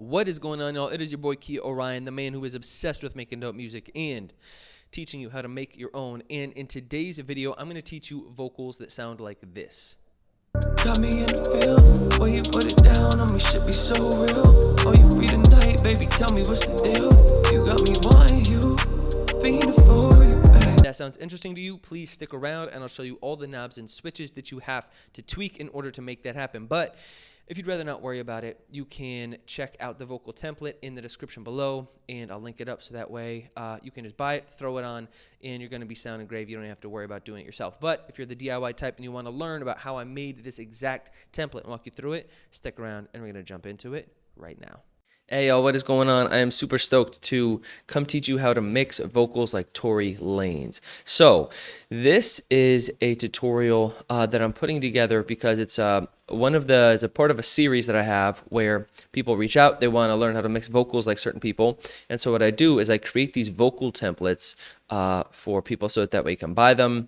What is going on, y'all? It is your boy Kia Orion, the man who is obsessed with making dope music and teaching you how to make your own. And in today's video, I'm going to teach you vocals that sound like this. Got me in the field, where you put it down on me should be so real. Oh, you free tonight, baby, tell me what's the deal. You got me wanting you, fiending for you, babe. If that sounds interesting to you, please stick around and I'll show you all the knobs and switches that you have to tweak in order to make that happen. But if you'd rather not worry about it, you can check out the vocal template in the description below, and I'll link it up so that way you can just buy it, throw it on, and you're going to be sounding great. You don't have to worry about doing it yourself. But if you're the DIY type and you want to learn about how I made this exact template and walk you through it, stick around, and we're going to jump into it right now. Hey y'all, what is going on? I am super stoked to come teach you how to mix vocals like Tory Lanez. So this is a tutorial that I'm putting together because it's it's a part of a series that I have where people reach out, they want to learn how to mix vocals like certain people. And so what I do is I create these vocal templates for people so that way you can buy them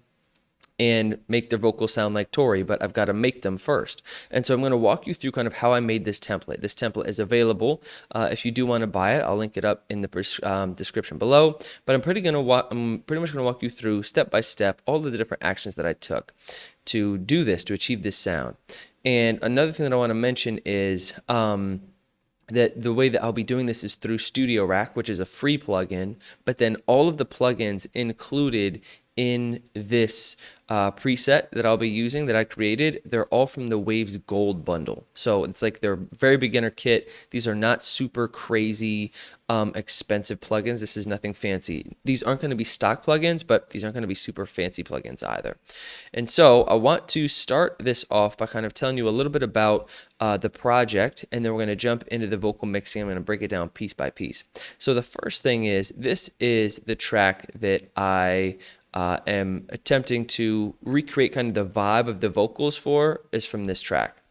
and make their vocals sound like Tory, but I've got to make them first. And so I'm going to walk you through kind of how I made this template. This template is available. If you do want to buy it, I'll link it up in the description below. But I'm pretty much going to walk you through step by step all of the different actions that I took to do this, to achieve this sound. And another thing that I want to mention is that the way that I'll be doing this is through Studio Rack, which is a free plugin, but then all of the plugins included in this preset that I'll be using that I created, they're all from the Waves Gold bundle. So it's like their very beginner kit. These are not super crazy expensive plugins. This is nothing fancy. These aren't going to be stock plugins, but these aren't going to be super fancy plugins either. And so I want to start this off by kind of telling you a little bit about the project, and then we're going to jump into the vocal mixing. I'm going to break it down piece by piece. So the first thing is, this is the track that I am attempting to recreate kind of the vibe of the vocals for, is from this track.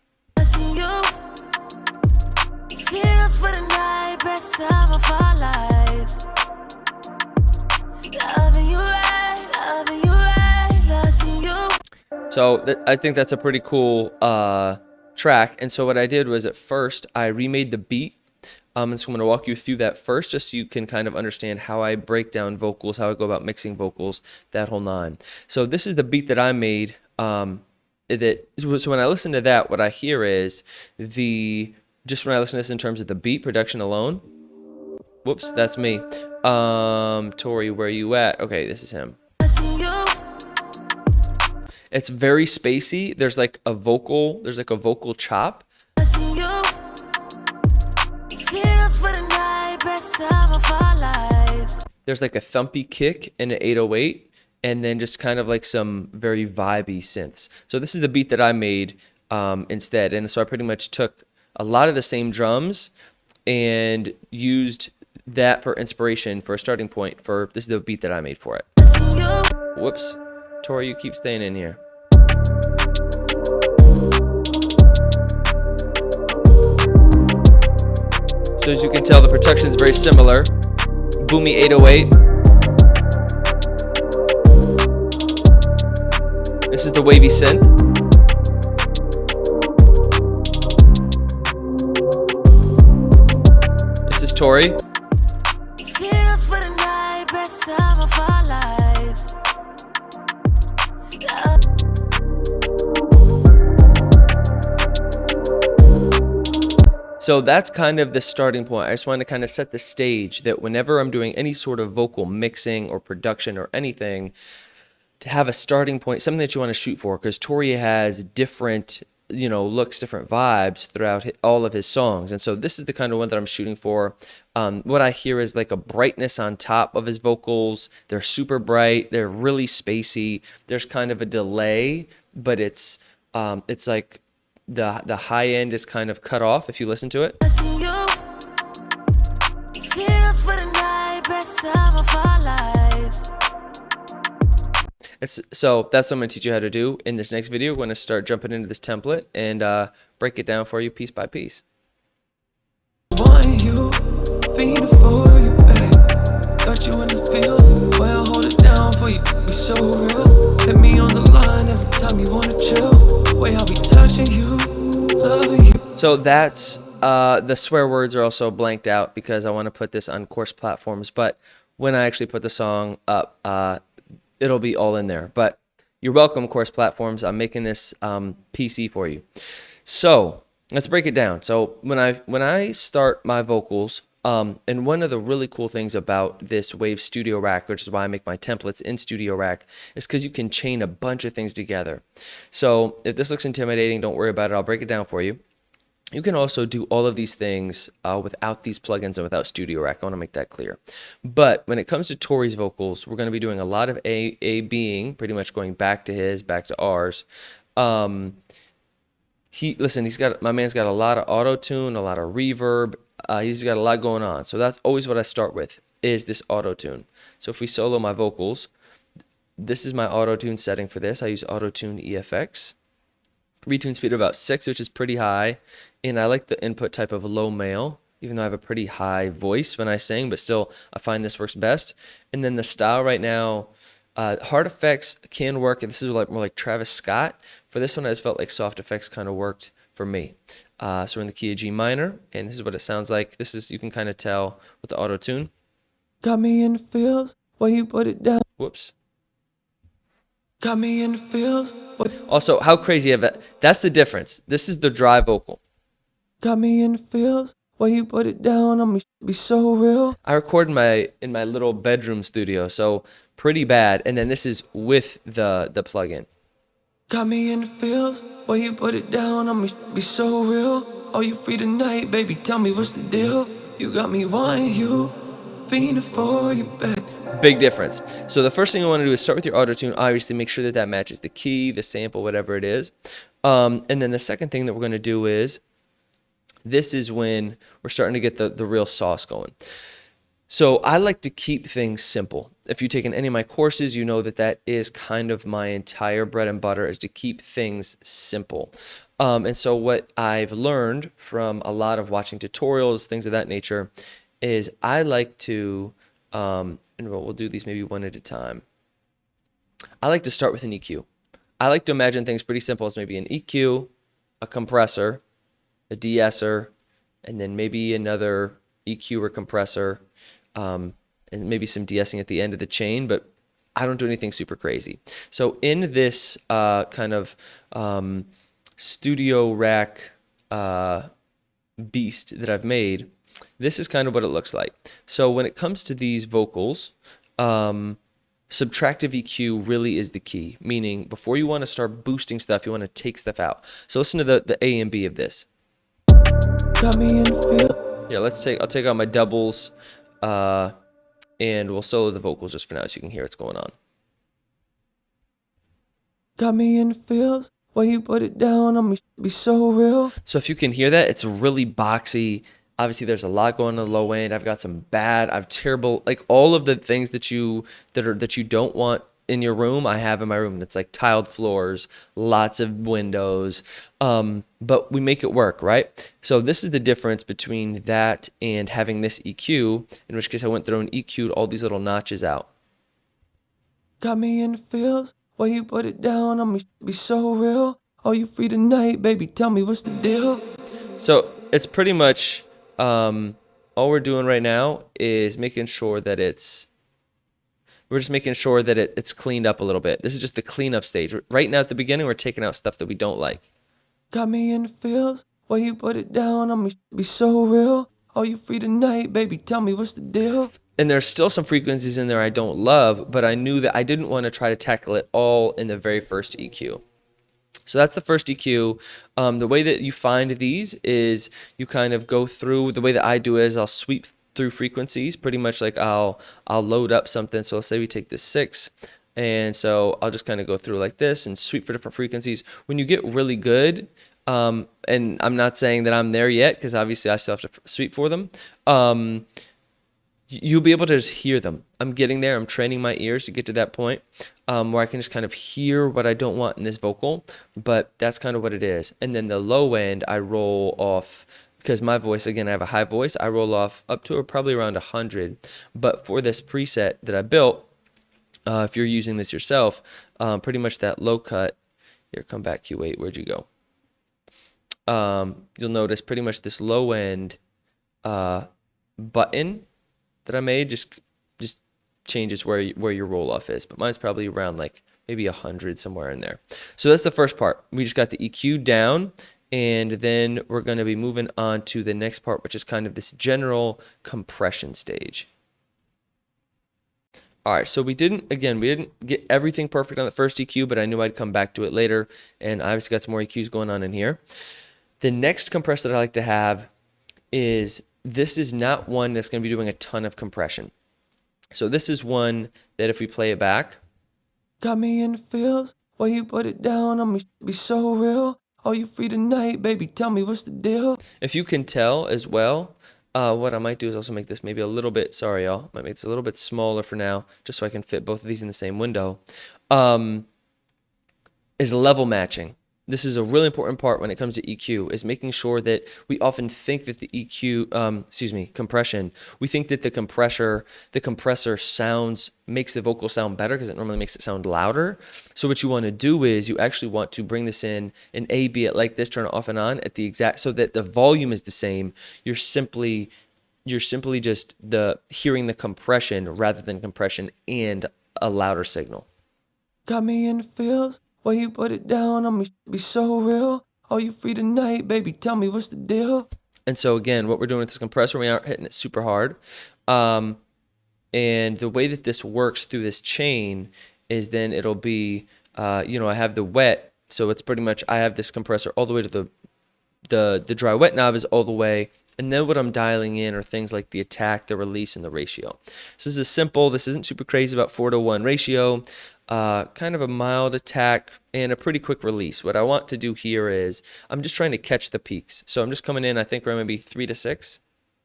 So I think that's a pretty cool track. And so what I did was, at first I remade the beat. And so I'm going to walk you through that first, just so you can kind of understand how I break down vocals, how I go about mixing vocals, that whole nine. So this is the beat that I made. So when I listen to that, what I hear is just when I listen to this in terms of the beat production alone. Whoops, that's me. Tory, where you at? Okay, this is him. It's very spacey. There's like a vocal chop. There's like a thumpy kick and an 808, and then just kind of like some very vibey synths. So this is the beat that I made instead. And so I pretty much took a lot of the same drums and used that for inspiration, for a starting point for this is the beat that I made for it. Whoops, Tory, you keep staying in here. So as you can tell, the production is very similar. Boomy 808. This is the wavy synth. This is Tory. So that's kind of the starting point. I just want to kind of set the stage that whenever I'm doing any sort of vocal mixing or production or anything, to have a starting point, something that you want to shoot for, because Tory has different, looks, different vibes throughout all of his songs. And so this is the kind of one that I'm shooting for. What I hear is like a brightness on top of his vocals. They're super bright. They're really spacey. There's kind of a delay, but it's like the high end is kind of cut off if you listen to it. So that's what I'm going to teach you how to do in this next video. We're going to start jumping into this template and break it down for you piece by piece. Want you, fiending for you, babe. Got you in the field, well, hold it down for you, be so real. Hit me on the line every time you wanna chill. Way I'll be touching you, loving you. So that's The swear words are also blanked out because I want to put this on course platforms. But when I actually put the song up, it'll be all in there. But you're welcome, course platforms. I'm making this PC for you. So let's break it down. So when I start my vocals, and one of the really cool things about this Wave Studio Rack, which is why I make my templates in Studio Rack, is because you can chain a bunch of things together. So if this looks intimidating, don't worry about it. I'll break it down for you. You can also do all of these things without these plugins and without Studio Rack. I want to make that clear. But when it comes to Tory's vocals, we're going to be doing a lot of A-Bing, pretty much going back to his, back to ours. My man's got a lot of auto-tune, a lot of reverb. He's got a lot going on. So that's always what I start with, is this auto-tune. So if we solo my vocals, this is my auto-tune setting for this. I use auto-tune EFX. Retune speed of about 6, which is pretty high. And I like the input type of low male, even though I have a pretty high voice when I sing, but still I find this works best. And then the style right now, hard effects can work. And this is more like Travis Scott. For this one, I just felt like soft effects kind of worked for me. So we're in the key of G minor, and this is what it sounds like. You can kind of tell with the auto tune. Got me in the feels, where you put it down. Whoops. Got me in the feels. Also, how crazy of it? That's the difference. This is the dry vocal. Got me in the feels, where you put it down on me, be so real. I record in my little bedroom studio, so pretty bad. And then this is with the plugin. Got me in the feels, where you put it down on me, be so real. Are you free tonight, baby? Tell me what's the deal. You got me wanting you, fiending for you back. Big difference. So the first thing you want to do is start with your auto tune. Obviously, make sure that matches the key, the sample, whatever it is. And then the second thing that we're going to do is, this is when we're starting to get the real sauce going. So I like to keep things simple. If you've taken any of my courses, you know that is kind of my entire bread and butter, is to keep things simple. And so what I've learned from a lot of watching tutorials, things of that nature, is I like to, and we'll do these maybe one at a time. I like to start with an EQ. I like to imagine things pretty simple as maybe an EQ, a compressor, a de-esser, and then maybe another EQ or compressor, and maybe some de-essing at the end of the chain, but I don't do anything super crazy. So in this kind of Studio Rack beast that I've made, this is kind of what it looks like. So when it comes to these vocals, subtractive EQ really is the key, meaning before you want to start boosting stuff, you want to take stuff out. So listen to the A and B of this. Got me in the field. Yeah, I'll take out my doubles, and we'll solo the vocals just for now so you can hear what's going on. Got me in the fields, where you put it down on me, be so real. So if you can hear that, it's really boxy. Obviously, there's a lot going on the low end. I've got I've terrible, like all of the things that you don't want in your room, I have in my room. That's like tiled floors, lots of windows, but we make it work, right? So this is the difference between that and having this EQ, in which case I went through and EQ'd all these little notches out. Got me in the fields, where you put it down on me, be so real. Are you free tonight, baby? Tell me what's the deal. So it's pretty much all we're doing right now is making sure that it's cleaned up a little bit. This is just the cleanup stage. Right now at the beginning, we're taking out stuff that we don't like. Got me in the fields, where you put it down on me, be so real. Are you free tonight, baby? Tell me what's the deal. And there's still some frequencies in there I don't love, but I knew that I didn't want to try to tackle it all in the very first EQ. So that's the first EQ. The way that you find these is you kind of go through, the way that I do it is I'll sweep through frequencies, pretty much like I'll load up something. So let's say we take this 6, and so I'll just kind of go through like this and sweep for different frequencies. When you get really good, and I'm not saying that I'm there yet, because obviously I still have to sweep for them, you'll be able to just hear them. I'm getting there. I'm training my ears to get to that point where I can just kind of hear what I don't want in this vocal, but that's kind of what it is. And then the low end, I roll off, because my voice, again, I have a high voice, I roll off up to probably around 100. But for this preset that I built, if you're using this yourself, pretty much that low cut, here, come back, Q8, where'd you go? you'll notice pretty much this low end button that I made just changes where your roll off is, but mine's probably around like maybe 100 somewhere in there. So that's the first part. We just got the EQ down, and then we're going to be moving on to the next part, which is kind of this general compression stage. All right, so we didn't get everything perfect on the first EQ, but I knew I'd come back to it later, and I obviously got some more EQs going on in here. The next compressor that I like to have is, this is not one that's going to be doing a ton of compression. So this is one that if we play it back, got me in the feels. Why you put it down on me? Be so real. Are you free tonight, baby? Tell me what's the deal. if you can tell as well, what I might do is also make this maybe a little bit, sorry y'all, might make this a little bit smaller for now, just so I can fit both of these in the same window, is level matching. This is a really important part when it comes to EQ, is making sure that we often think that the EQ, compression, we think that the compressor makes the vocal sound better because it normally makes it sound louder. So what you want to do is you actually want to bring this in and be it like this, turn it off and on at the exact, so that the volume is the same. You're simply just hearing the compression rather than compression and a louder signal. Got me in the feels. Why you put it down on me? Be so real. Are you free tonight, baby? Tell me what's the deal. And so again, what we're doing with this compressor, we aren't hitting it super hard. And the way that this works through this chain is then it'll be, I have the wet. So it's pretty much, I have this compressor all the way to the dry wet knob is all the way. And then what I'm dialing in are things like the attack, the release, and the ratio. So this is simple. This isn't super crazy about 4:1 ratio. Kind of a mild attack and a pretty quick release. What I want to do here is I'm just trying to catch the peaks. So I'm just coming in, I think around maybe 3 to 6.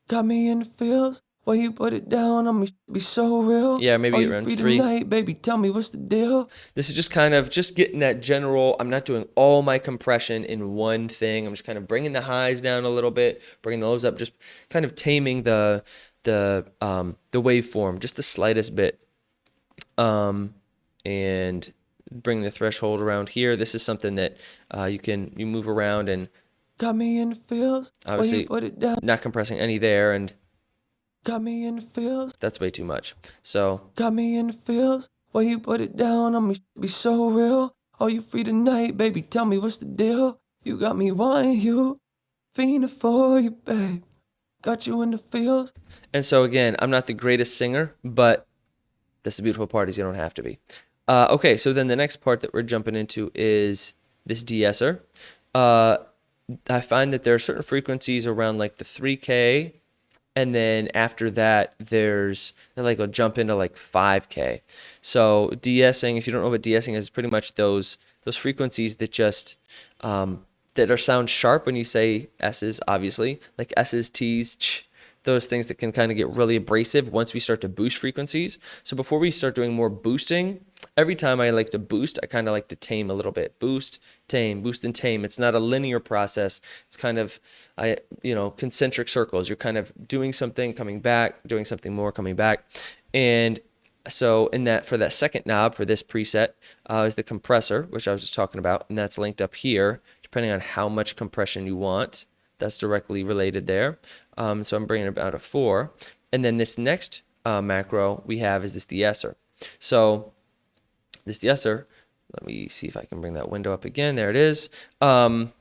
Got me in the feels. Why you put it down on me? Be so real. Yeah, maybe Are around you free 3. tonight, baby? Tell me what's the deal. This is just kind of just getting that general, I'm not doing all my compression in one thing. I'm just kind of bringing the highs down a little bit, bringing the lows up, just kind of taming the waveform just the slightest bit. And bring the threshold around here. This is something that you move around, and got me in the feels. obviously you put it down. not compressing any there, and Got me in the feels. that's way too much. So Got me in the feels. Why you put it down on me? Be so real. Are you free tonight, baby? Tell me what's the deal. You got me wanting you, fiending for you, babe. Got you in the feels. and so again, I'm not the greatest singer, but that's the beautiful part, is you don't have to be. Okay, so then the next part that we're jumping into is this de-esser. I find that there are certain frequencies around like the 3K, and then after that, there's like a jump into like 5K. So de-essing, if you don't know what de-essing is, pretty much those frequencies that just that are sound sharp when you say S's, obviously, like S's, T's, ch, those things that can kind of get really abrasive once we start to boost frequencies. So before we start doing more boosting, every time I like to boost, I kind of like to tame a little bit. Boost, tame, boost, and tame. It's not a linear process. It's kind of, concentric circles. You're kind of doing something, coming back, doing something more, coming back. And so for that second knob for this preset is the compressor, which I was just talking about, and that's linked up here, depending on how much compression you want. That's directly related there. So I'm bringing it about a 4. And then this next macro we have is this de-esser. So this de-esser, let me see if I can bring that window up again. There it is. Got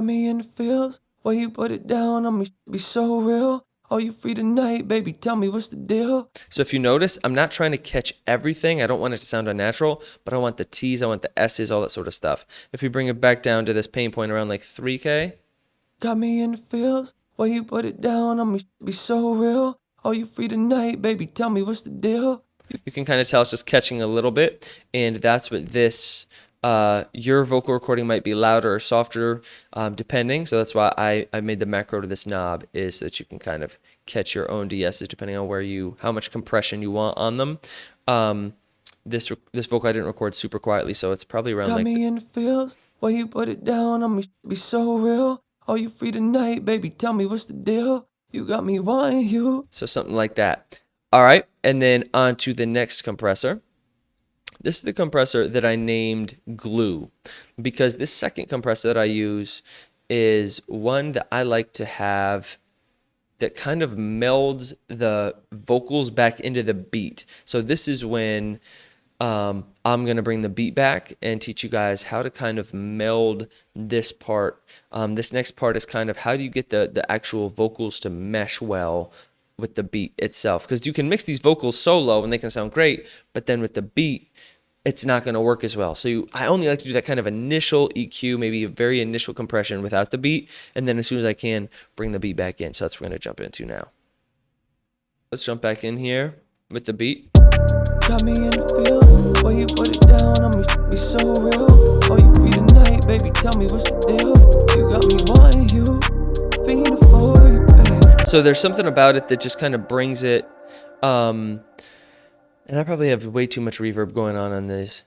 me in the feels. Why you put it down on me? Be so real. Are you free tonight, baby? Tell me what's the deal. So if you notice, I'm not trying to catch everything. I don't want it to sound unnatural, but I want the T's, I want the S's, all that sort of stuff. If we bring it back down to this pain point around like 3K. Got me in the feels. Why you put it down on me? Be so real. Are you free tonight, baby? Tell me what's the deal. You can kind of tell it's just catching a little bit, and that's what this, your vocal recording might be louder or softer, depending. So that's why I made the macro to this knob, is so that you can kind of catch your own DSs depending on how much compression you want on them. This vocal I didn't record super quietly, so it's probably around Got me in the feels. Why you put it down on me? Be so real. Are you free tonight, baby? Tell me what's the deal. You got me wanting you. So something like that. All right, and then on to the next compressor. This is the compressor that I named Glue, because this second compressor that I use is one that I like to have that kind of melds the vocals back into the beat. So this is when I'm going to bring the beat back and teach you guys how to kind of meld this part. This next part is kind of how do you get the actual vocals to mesh well with the beat itself. Because you can mix these vocals solo and they can sound great, but then with the beat, it's not going to work as well. So I only like to do that kind of initial EQ, maybe a very initial compression without the beat. And then as soon as I can, bring the beat back in. So that's what we're going to jump into now. Let's jump back in here with the beat. Got me in the field, where you put it down on me, be so real. Oh, you free tonight, baby, tell me what's the deal. You got me wanting you, fiending for you, babe. So there's something about it that just kind of brings it, and I probably have way too much reverb going on this.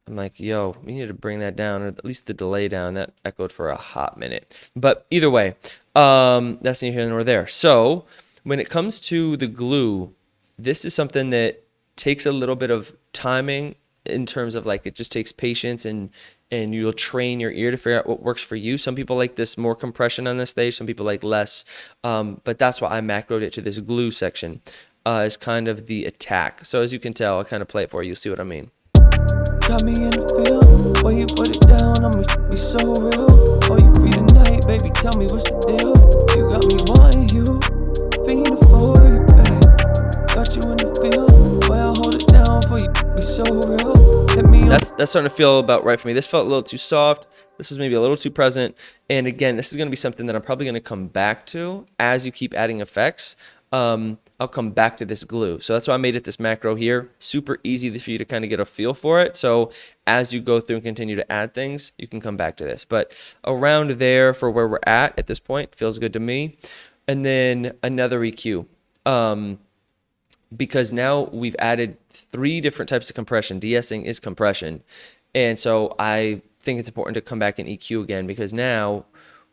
I'm like, yo, we need to bring that down, or at least the delay down. That echoed for a hot minute. But either way, that's neither here nor there. So when it comes to the glue, this is something that takes a little bit of timing in terms of like it just takes patience and you'll train your ear to figure out what works for you. Some people like this more compression on this stage, some people like less, but that's why I macroed it to this glue section as kind of the attack. So as you can tell, I'll kind of play it for you, you'll see what I mean. Got me in the field, where you put it down on me, be so real. Oh, you free tonight, baby, tell me what's the deal. You got me wanting you, fiending for you, babe. Got you in the field, where I hold it down for you, be so real. Hit me That's starting to feel about right for me. This felt a little too soft. This is maybe a little too present. And again, this is going to be something that I'm probably going to come back to as you keep adding effects. I'll come back to this glue. So that's why I made it this macro here. Super easy for you to kind of get a feel for it. So as you go through and continue to add things, you can come back to this. But around there for where we're at this point feels good to me. And then another EQ. Because now we've added 3 different types of compression. De-essing is compression. And so I think it's important to come back and EQ again because now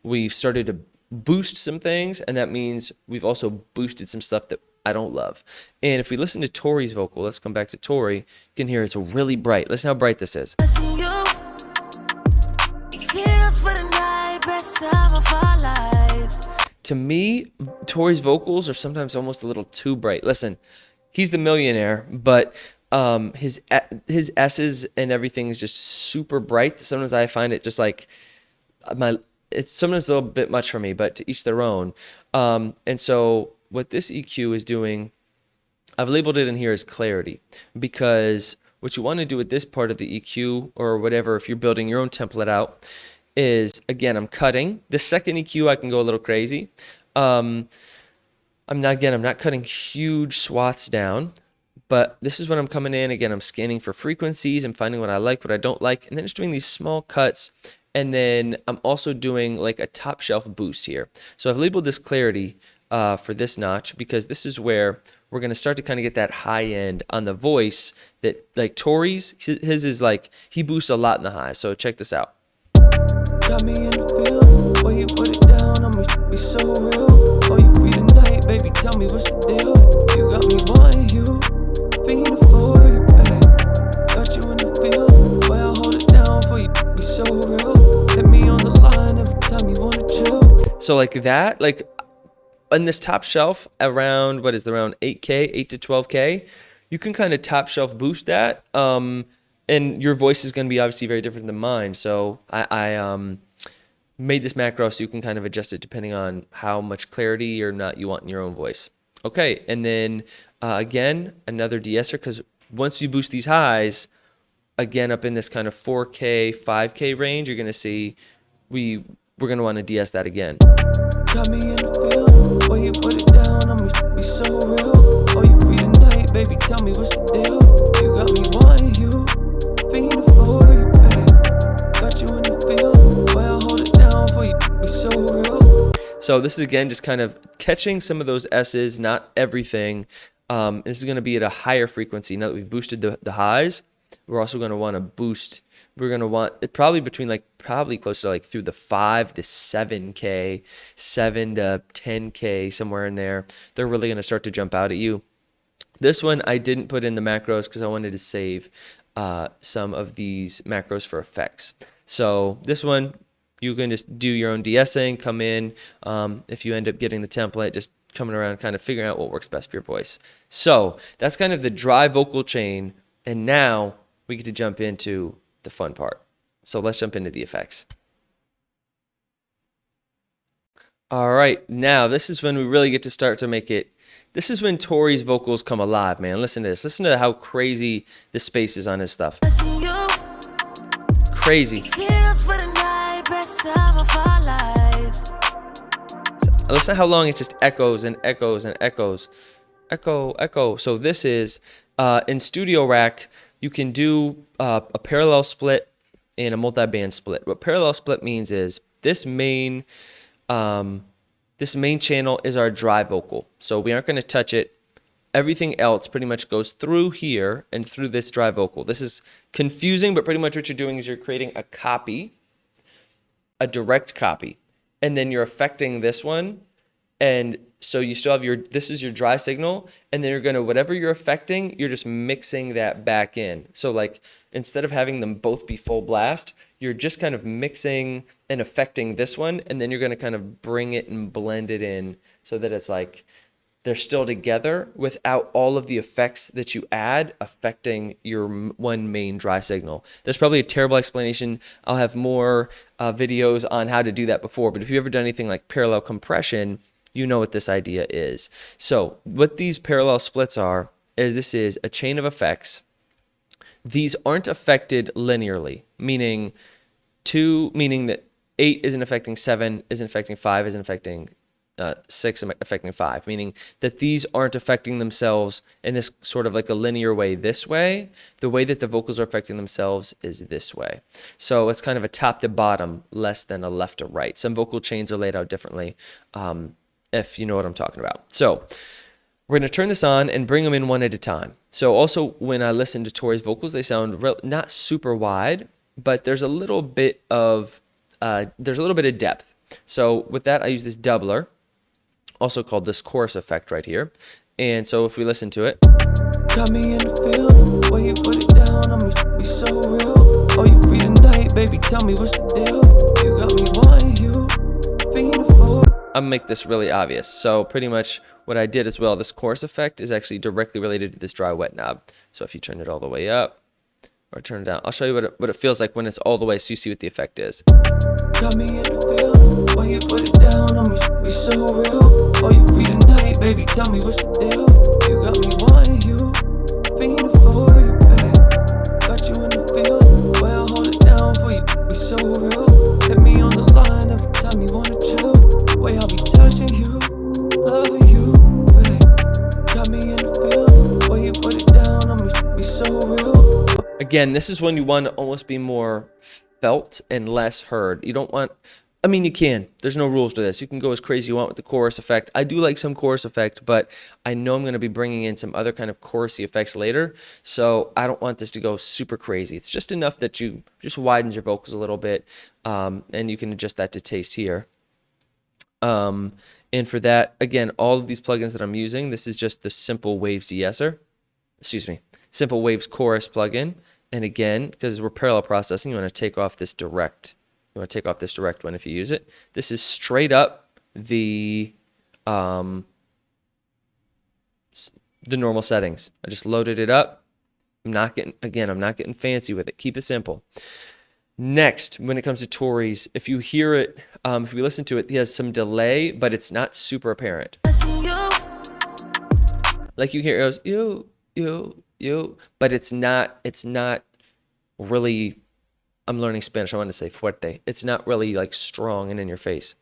we've started to boost some things, and that means we've also boosted some stuff that I don't love. And if we listen to Tory's vocal, let's come back to Tory, you can hear it's really bright. Listen how bright this is. To me, Tory's vocals are sometimes almost a little too bright. Listen, he's the millionaire, but his S's and everything is just super bright. Sometimes I find it just like it's sometimes a little bit much for me, but to each their own. And so what this EQ is doing, I've labeled it in here as clarity, because what you want to do with this part of the EQ or whatever, if you're building your own template out, is again, I'm cutting. The second EQ, I can go a little crazy. I'm not cutting huge swaths down, but this is when I'm coming in. Again, I'm scanning for frequencies. I'm finding what I like, what I don't like, and then just doing these small cuts. And then I'm also doing like a top shelf boost here. So I've labeled this clarity for this notch because this is where we're going to start to kind of get that high end on the voice that like Tory's, his is like, he boosts a lot in the highs. So check this out. Got me in the field, where you put it down on me, be so real. Oh, you free tonight, baby, tell me what's the deal. You got me wanting you, fiending for you, babe. Got you in the field, where I hold it down for you, be so real. Hit me on the line every time you wanna chill. So like that, like on this top shelf around, what is it, around 8K, 8 to 12K, you can kind of top shelf boost that. And your voice is going to be obviously very different than mine. So I made this macro so you can kind of adjust it depending on how much clarity or not you want in your own voice. Okay, and then again, another de-esser, because once you boost these highs, again up in this kind of 4K, 5K range, you're going to see we're going to want to de-ess that again. Got me in the field, where you put it down on me, be so real. Oh, you free tonight, baby, tell me what's the deal. You got me wanting you, fiending for you, babe. Got you in the field, where I hold it down for you, be so real. So this is again just kind of catching some of those S's, not everything. This is going to be at a higher frequency. Now that we've boosted the highs, we're also going to want to boost. We're going to want it probably probably close to like through the 5 to 7K, 7 to 10K, somewhere in there. They're really going to start to jump out at you. This one I didn't put in the macros because I wanted to save some of these macros for effects. So this one, you can just do your own de-essing, come in. If you end up getting the template, just coming around, kind of figuring out what works best for your voice. So that's kind of the dry vocal chain. And now we get to jump into the fun part. So let's jump into the effects. All right, now this is when we really get to start to make it. This is when Tory's vocals come alive, man. Listen to this. Listen to how crazy the space is on his stuff. Crazy. Listen to how long it just echoes and echoes and echoes. Echo, echo. So this is, in Studio Rack, you can do a parallel split and a multi-band split. What parallel split means is this main channel is our dry vocal. So we aren't going to touch it. Everything else pretty much goes through here and through this dry vocal. This is confusing, but pretty much what you're doing is you're creating a copy, a direct copy, and then you're affecting this one. And so you still have this is your dry signal, and then you're going to, whatever you're affecting, you're just mixing that back in. So like, instead of having them both be full blast, you're just kind of mixing and affecting this one, and then you're going to kind of bring it and blend it in so that it's like, they're still together without all of the effects that you add affecting your one main dry signal. There's probably a terrible explanation. I'll have more videos on how to do that before, but if you've ever done anything like parallel compression, you know what this idea is. So what these parallel splits are, is this is a chain of effects. These aren't affected linearly, meaning that 8 isn't affecting 7, isn't affecting 5, isn't affecting 6 affecting 5, meaning that these aren't affecting themselves in this sort of like a linear way this way. The way that the vocals are affecting themselves is this way. So it's kind of a top to bottom less than a left to right. Some vocal chains are laid out differently, if you know what I'm talking about. So we're going to turn this on and bring them in one at a time. So also when I listen to Tory's vocals, they sound not super wide, but there's a little bit of depth. So with that, I use this doubler, also called this chorus effect right here. And so if we listen to it. Got me in the field, where you put it down on me, be so real. Oh, you free tonight, baby, tell me what's the deal. You got me wanting you, feeling for. I'm gonna make this really obvious. So pretty much what I did as well, this chorus effect is actually directly related to this dry wet knob. So if you turn it all the way up or turn it down, I'll show you what it feels like when it's all the way so you see what the effect is. Got me in the field, where you put it down on me, be so real. Oh, you free tonight, baby, tell me what's the deal. You got me wanting you, feeling for you, babe. Got you in the field, well, hold it down for you, be so real. Hit me on the line every time you wanna chill. Way I'll be touching you, loving you, babe. Got me in the field, where you put it down on me, be so real. Again, this is when you want to almost be more felt and less heard. You don't want, I mean, you can. There's no rules to this. You can go as crazy as you want with the chorus effect. I do like some chorus effect, but I know I'm going to be bringing in some other kind of chorusy effects later, so I don't want this to go super crazy. It's just enough that you just widens your vocals a little bit, and you can adjust that to taste here. And for that, again, all of these plugins that I'm using, this is just the Simple Waves de-esser. Simple Waves chorus plugin. And again, because we're parallel processing, you want to take off this direct. You want to take off this direct one if you use it. This is straight up the normal settings. I just loaded it up. I'm not getting fancy with it. Keep it simple. Next, when it comes to Tory's, if you hear it, if we listen to it, he has some delay, but it's not super apparent. Like you hear, it goes, you, but it's not really, I'm learning Spanish, I want to say fuerte. It's not really like strong and in your face.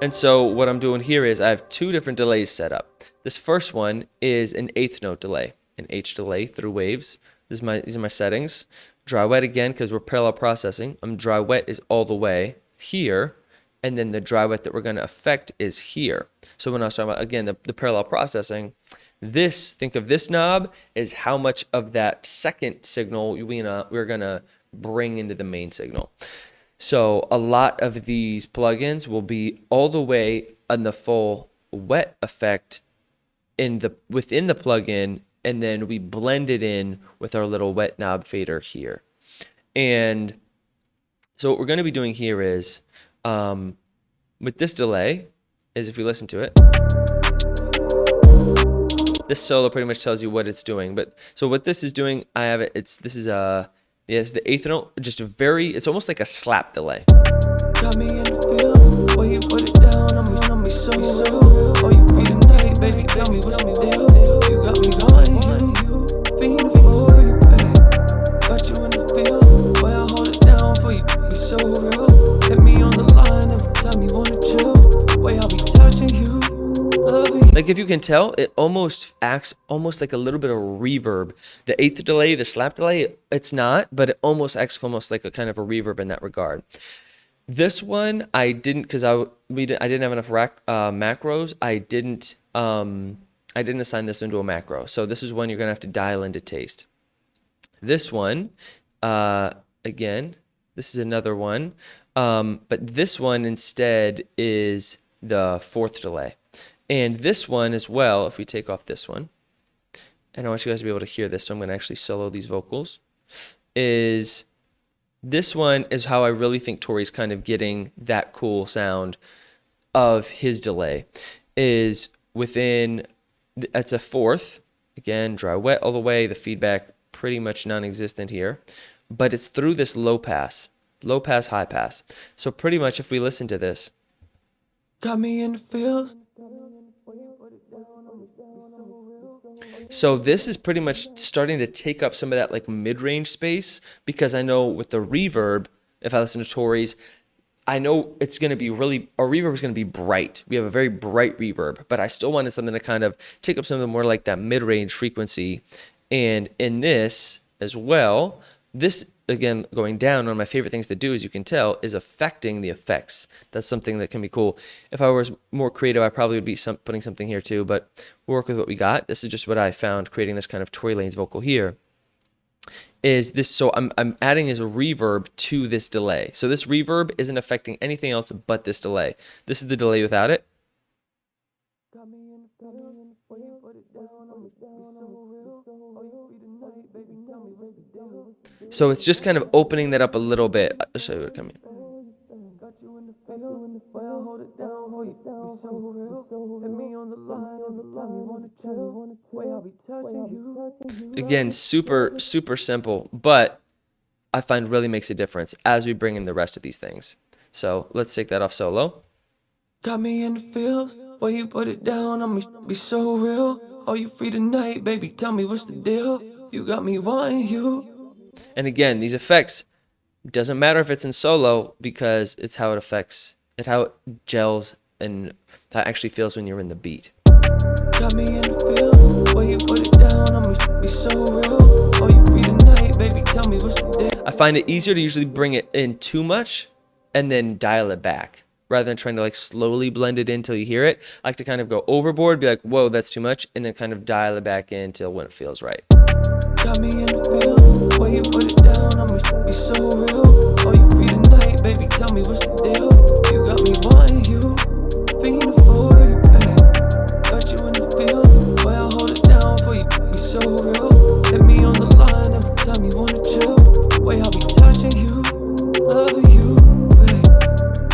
And so what I'm doing here is I have two different delays set up. This first one is an 8th note delay, an H delay through waves. These are my settings. Dry wet again, because we're parallel processing. Dry wet is all the way here, and then the dry wet that we're going to affect is here. So when I was talking about, again, the parallel processing, think of this knob as how much of that second signal we're going to bring into the main signal. So a lot of these plugins will be all the way on the full wet effect within the plugin, and then we blend it in with our little wet knob fader here. And so what we're going to be doing here is, with this delay, is if we listen to it, this solo pretty much tells you what it's doing. But so what this is doing, I have it. This is it's the eighth note, just it's almost like a slap delay. Got me in the field, where you put it down on me so real. Oh, you free tonight, baby, tell me what's the deal. You got me going, you fiending for you, babe. Got you in the field, where I hold it down for you, be so real. Hit me on the line every time you wanna chill. Way I'll be touching you, loving you. Like if you can tell, it almost acts almost like a little bit of reverb. The eighth delay, the slap delay, it's not, but it almost acts almost like a kind of a reverb in that regard. This one I didn't, because I didn't have enough macros. I didn't assign this into a macro. So this is one you're gonna have to dial into taste. This one, again, this is another one, but this one instead is the fourth delay. And this one as well, if we take off this one, and I want you guys to be able to hear this, so I'm going to actually solo these vocals, this one is how I really think Tory's kind of getting that cool sound of his delay, is within, that's a fourth, again, dry wet all the way, the feedback pretty much non-existent here, but it's through this low pass, high pass. So pretty much if we listen to this, Got me in the fields. so this is pretty much starting to take up some of that like mid-range space, because I know with the reverb, if I listen to Tory's, I know it's going to be our reverb is going to be bright. We have a very bright reverb, but I still wanted something to kind of take up something more like that mid-range frequency. And in this as well, this, again, going down, one of my favorite things to do, as you can tell, is affecting the effects. That's something that can be cool. If I was more creative, I probably would be putting something here too, but we'll work with what we got. This is just what I found creating this kind of Tory Lanez vocal here. Is this, so I'm adding as a reverb to this delay. So this reverb isn't affecting anything else but this delay. This is the delay without it. So it's just kind of opening that up a little bit. I'll show you what coming. Again, super, super simple, but I find really makes a difference as we bring in the rest of these things. So let's take that off solo. Got me in the fields, where you put it down on me, be so real. Oh, you free tonight, baby, tell me what's the deal. You got me wanting you. And again, these effects, doesn't matter if it's in solo, because it's how it affects, it's how it gels and how it actually feels when you're in the beat. Got me in the field, where you put it down on me, be so real. Oh, you free tonight, baby, tell me what's the deal. I find it easier to usually bring it in too much and then dial it back, rather than trying to like slowly blend it in till you hear it. I like to kind of go overboard, be like, whoa, that's too much, and then kind of dial it back in till when it feels right. Got me in the field, where you put it down on me, be so real. Oh, you free tonight, baby, tell me what's the deal. You got me wanting you, fiending for you, babe. Got you in the field, where I hold it down for you, be so real. Hit me on the line every time you wanna chill. Way I'll be touching you, loving you, babe.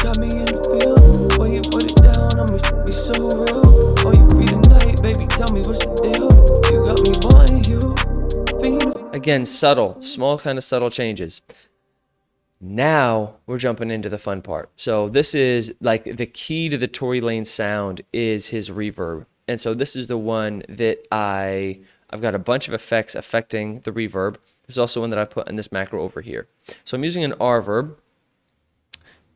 Got me in the field, where you put it down on me, be so real. Oh, you free tonight, baby, tell me what's the deal. You got me wanting you. Again, subtle, small kind of subtle changes. Now we're jumping into the fun part. So this is like the key to the Tory Lanez sound is his reverb. And so this is the one that I've got a bunch of effects affecting the reverb. There's also one that I put in this macro over here. So I'm using an R-verb.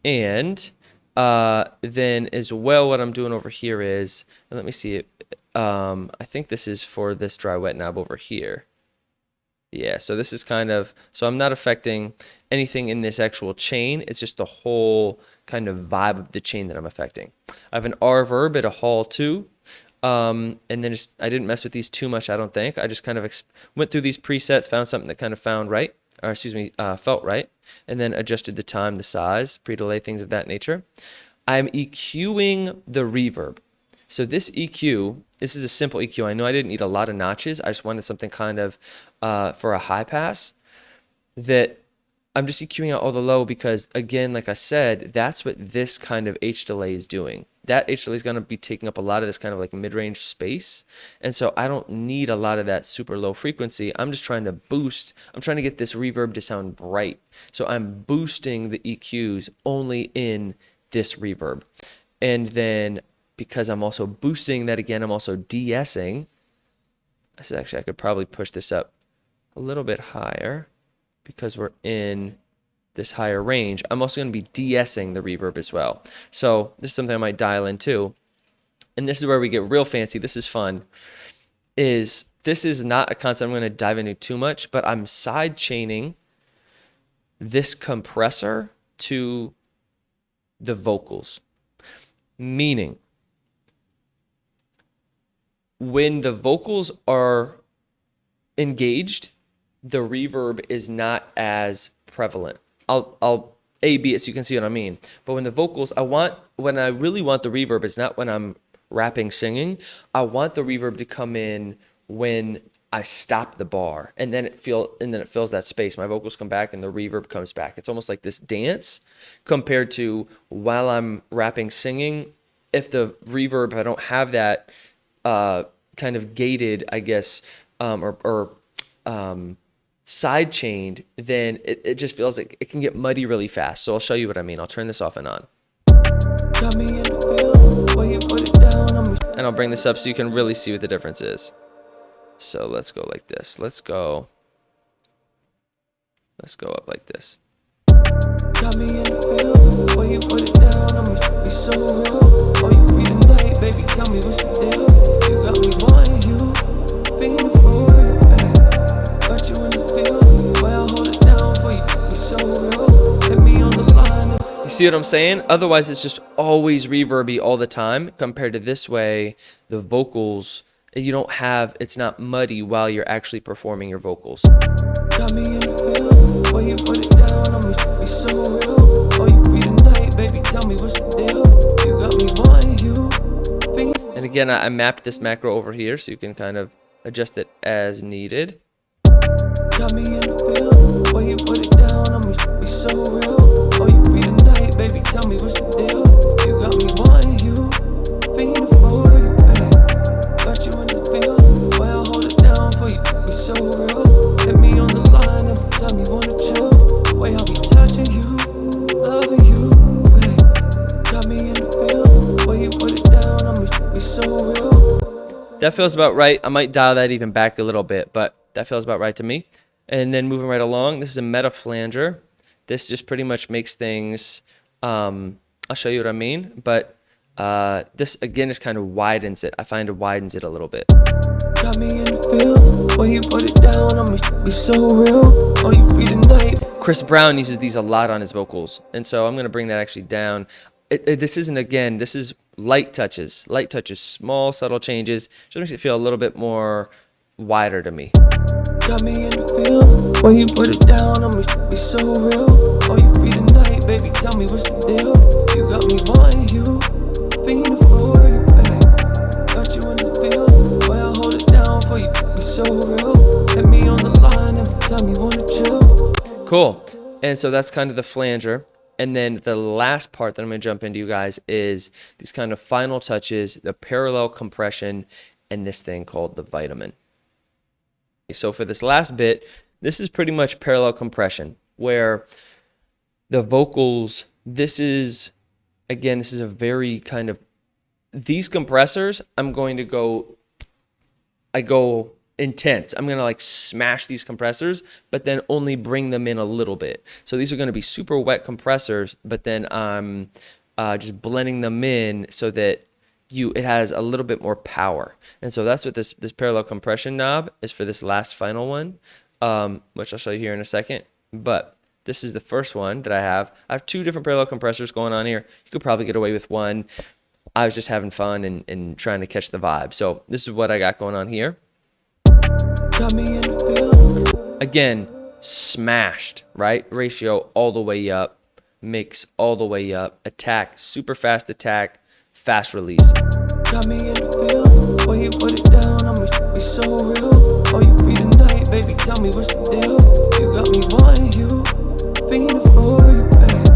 And then as well, what I'm doing over here is, let me see it. I think this is for this dry wet knob over here. Yeah, so this is kind of, so I'm not affecting anything in this actual chain. It's just the whole kind of vibe of the chain that I'm affecting. I have an R verb at a hall 2. And then I didn't mess with these too much, I don't think. I just kind of went through these presets, found something that kind of felt right, and then adjusted the time, the size, pre-delay, things of that nature. I'm EQing the reverb. So this EQ, this is a simple EQ. I know I didn't need a lot of notches. I just wanted something kind of for a high pass that I'm just EQing out all the low because, again, like I said, that's what this kind of H delay is doing. That H delay is going to be taking up a lot of this kind of like mid-range space. And so I don't need a lot of that super low frequency. I'm just trying to boost. I'm trying to get this reverb to sound bright. So I'm boosting the EQs only in this reverb. And then because I'm also boosting that again, I'm also de-essing. Actually, I could probably push this up a little bit higher because we're in this higher range. I'm also going to be de-essing the reverb as well. So this is something I might dial in too. And this is where we get real fancy. This is fun. This is not a concept I'm going to dive into too much, but I'm side chaining this compressor to the vocals. Meaning, when the vocals are engaged, the reverb is not as prevalent. I'll A-B it so you can see what I mean. But when the vocals, when I really want the reverb is not when I'm rapping, singing. I want the reverb to come in when I stop the bar, and then it fills that space. My vocals come back and the reverb comes back. It's almost like this dance compared to while I'm rapping, singing. If the reverb, if I don't have that kind of gated, I guess, or side chained, then it just feels like it can get muddy really fast. So I'll show you what I mean. I'll turn this off and on. And I'll bring this up so you can really see what the difference is. So let's go like this. Let's go up like this. Got me in the field, where you put it down, I'ma be so real. Oh, you free tonight, baby, tell me what's the deal. You got me wanting you, feeling for you, got you in the field, where I hold it down for you, be so real. Hit me on the line. You see what I'm saying? Otherwise, it's just always reverby all the time. Compared to this way, the vocals, it's not muddy while you're actually performing your vocals. Got me in the field, where you put it down, I'ma be so real. Oh, you free tonight, baby, tell me what's the deal. You got me wanting you. And again, I mapped this macro over here so you can kind of adjust it as needed. Got me in the field, where you put it down, I'ma be so real. Oh, you free tonight, baby, tell me what's the deal. You got me wanting you, feeling for you, got you in the field, where I hold it down for you, be so real. Hit me on the line every time you wanna chill. Way I'll be touching you, loving you, got me in the field, where you put it down, I'ma be so real. That feels about right. I might dial that even back a little bit, but that feels about right to me. And then moving right along, this is a meta flanger. This just pretty much makes things, I'll show you what I mean, but this again just kind of widens it. I find it widens it a little bit. Got me in the field, where you put it down, I'ma be so real. Oh, you free tonight. Chris Brown uses these a lot on his vocals, and so I'm going to bring that actually down. This is light touches, small, subtle changes. Just makes it feel a little bit more wider to me. Got me in the field, where you put it down, I'ma be so real. Oh, you free tonight, baby, tell me what's the deal. You got me wanting you, feeling for you, got you in the field, where I hold it down for you, be so real. Hit me on the line every time you wanna chill. Cool. And so that's kind of the flanger. And then the last part that I'm going to jump into, you guys, is these kind of final touches, the parallel compression, and this thing called the vitamin. So for this last bit, this is pretty much parallel compression, where the vocals, this is a very kind of, these compressors, I go intense. I'm going to like smash these compressors, but then only bring them in a little bit. So these are going to be super wet compressors, but then I'm just blending them in so that it has a little bit more power. And so that's what this parallel compression knob is for this last final one, which I'll show you here in a second. But this is the first one that I have. I have two different parallel compressors going on here. You could probably get away with one. I was just having fun and trying to catch the vibe. So this is what I got going on here. Got me in the field. Again, smashed, right? Ratio all the way up, mix all the way up, attack, super fast attack, fast release. Got me in the field, where you put it down on me, be so real. Oh, you free tonight, baby, tell me what's the deal. You got me wanting you, fiending for you, babe.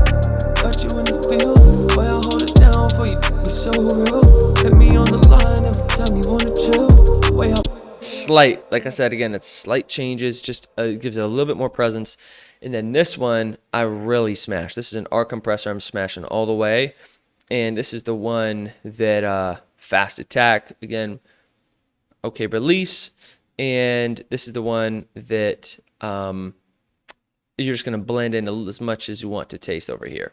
Got you in the field, where I hold it down for you, be so real. Hit me on the line every time you wanna chill. Way up. Slight, like I said again, it's slight changes, just gives it a little bit more presence. And then this one I really smashed. This is an R compressor I'm smashing all the way, and this is the one that fast attack again. Okay, release, and this is the one that you're just gonna blend in as much as you want to taste over here.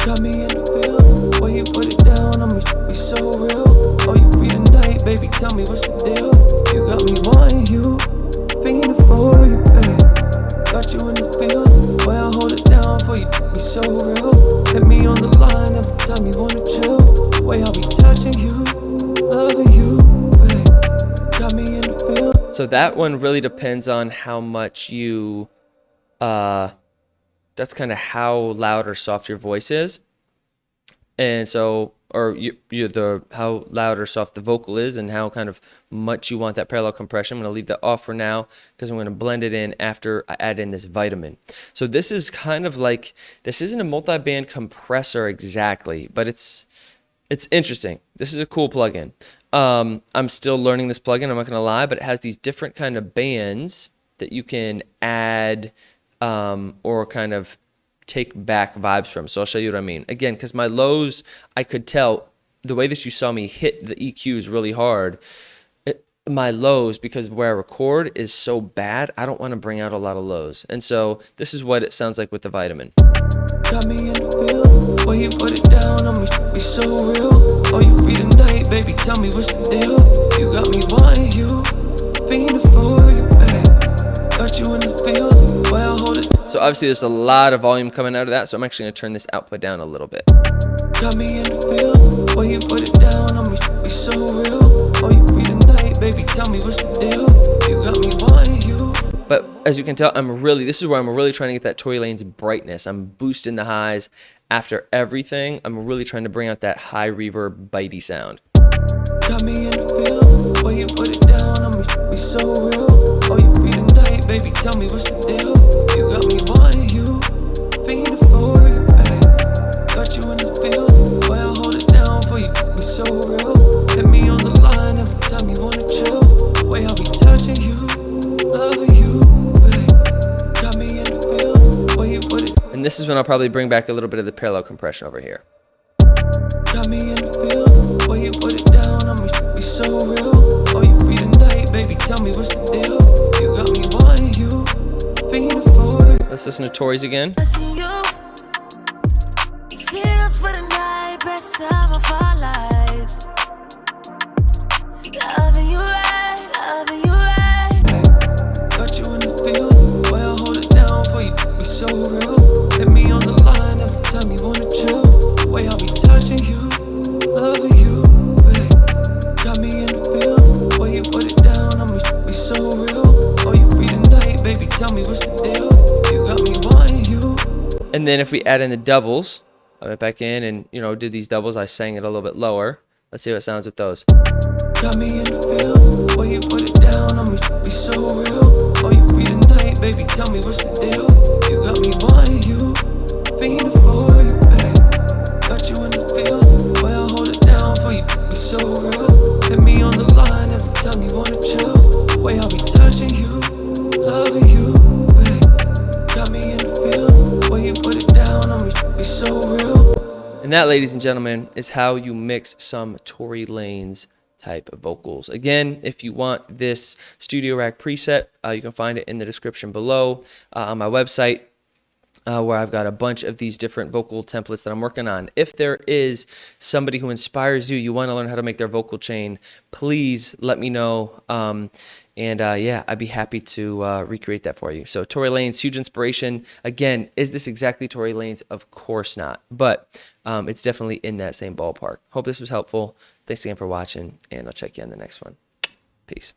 Got me in the field, where you put it down on me, be so real. Oh, you free tonight, baby, tell me what's the deal. You got me wanting you, fiending for you, babe. Got you in the field, where I hold it down for you, be so real. Hit me on the line every time you wanna chill. Way I'll be touching you, loving you, babe. Got me in the field. So that one really depends on how much you that's kind of how loud or soft your voice is, and so or how loud or soft the vocal is, and how kind of much you want that parallel compression. I'm going to leave that off for now because I'm going to blend it in after I add in this vitamin. So this is kind of like, this isn't a multi-band compressor exactly, but it's interesting. This is a cool plugin. I'm still learning this plugin, I'm not going to lie, but it has these different kind of bands that you can add or kind of take back vibes from. So I'll show you what I mean. Again, because my lows, I could tell the way that you saw me hit the EQs really hard. My lows, because where I record is so bad, I don't want to bring out a lot of lows. And so this is what it sounds like with the vitamin. Got me in the field, where you put it down on me, be so real. Oh, you free tonight, baby, tell me what's the deal. You got me wanting you, fiending for you, babe. Got you in the field, where I hold it. So obviously there's a lot of volume coming out of that, so I'm actually going to turn this output down a little bit. Got me in the field, where you put it down on me, be so real. Oh, you free tonight, baby, tell me what's the deal. You got me wanting you. But as you can tell, this is where I'm really trying to get that Tory Lanez brightness. I'm boosting the highs after everything. I'm really trying to bring out that high reverb, bitey sound. Got me in the field, where you put it down on me, be so real. Oh, you free tonight, baby, tell me what's the deal. You got me wanting you, fiending for you, babe. Got you in the field, where I hold it down for you, be so real. Hit me on the line every time you wanna chill. Way I'll be touching you, loving you, babe. Got me in the field, where you put it. And this is when I'll probably bring back a little bit of the parallel compression over here. Got me in the field, where you put it down on me, be so real. Oh, you free tonight, baby, tell me what's the deal. You got me wanting you, fiending for you. Let's listen to Tory's again. Feels for the night, best time of our lives. Loving you right, loving you right. Got you in the field, where I hold it down for you, be so real. Hit me on the line every time you wanna chill. Way I'll be touching you, loving you, babe. Got me in the field, where you put it down on me, be so real. Oh, you free tonight, baby, tell me what's the deal. You got me wanting you. And then if we add in the doubles, I went back in and, did these doubles. I sang it a little bit lower. Let's see what it sounds with those. Got me in the field, where you put it down on me, be so real. Oh, you free tonight, baby, tell me what's the deal. You got me wanting you, fiending for you, babe. Got you in the field, where I hold it down for you, be so real. Hit me on the line every time you wanna chill. Way I'll be touching you, loving you, babe. Got me in the field, where you put it down on me, be so real. And that, ladies and gentlemen, is how you mix some Tory Lanez type of vocals. Again, if you want this Studio Rack preset, you can find it in the description below on my website, where I've got a bunch of these different vocal templates that I'm working on. If there is somebody who inspires you, you want to learn how to make their vocal chain, please let me know. Yeah, I'd be happy to recreate that for you. So Tory Lanez, huge inspiration. Again, is this exactly Tory Lanez? Of course not. But it's definitely in that same ballpark. Hope this was helpful. Thanks again for watching, and I'll check you on the next one. Peace.